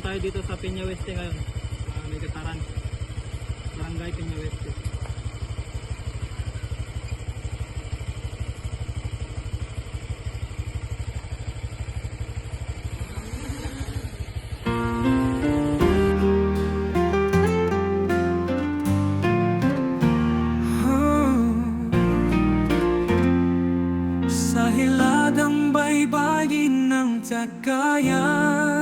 Nandun tayo dito sa Peña Oeste ngayon, sa Ligataran, Barangay Peña Oeste. Sa hilagang baybayin ng Cagayan,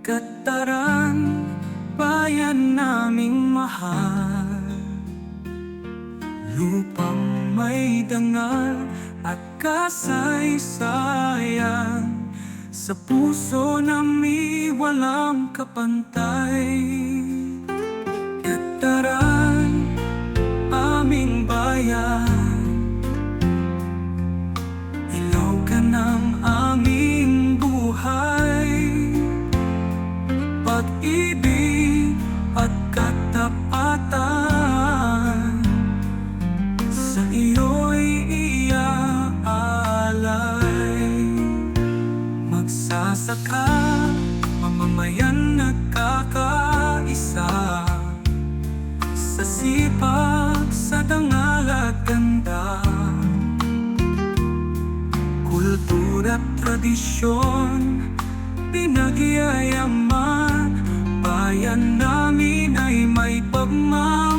Gataran, bayan naming mahal. Lupang may dangal at kasaysayan, sa puso namin walang kapantay. Gataran, aming bayan, ilaw ka ng aming buhay. Pag-ibig at katapatan, sa iyo'y iaalay. Magsasaka, mamamayan nagkakaisa, sa sipag, sa dangal at ganda, kultura't tradisyon pinagyayaman. Bayan namin ay may pagmamahal.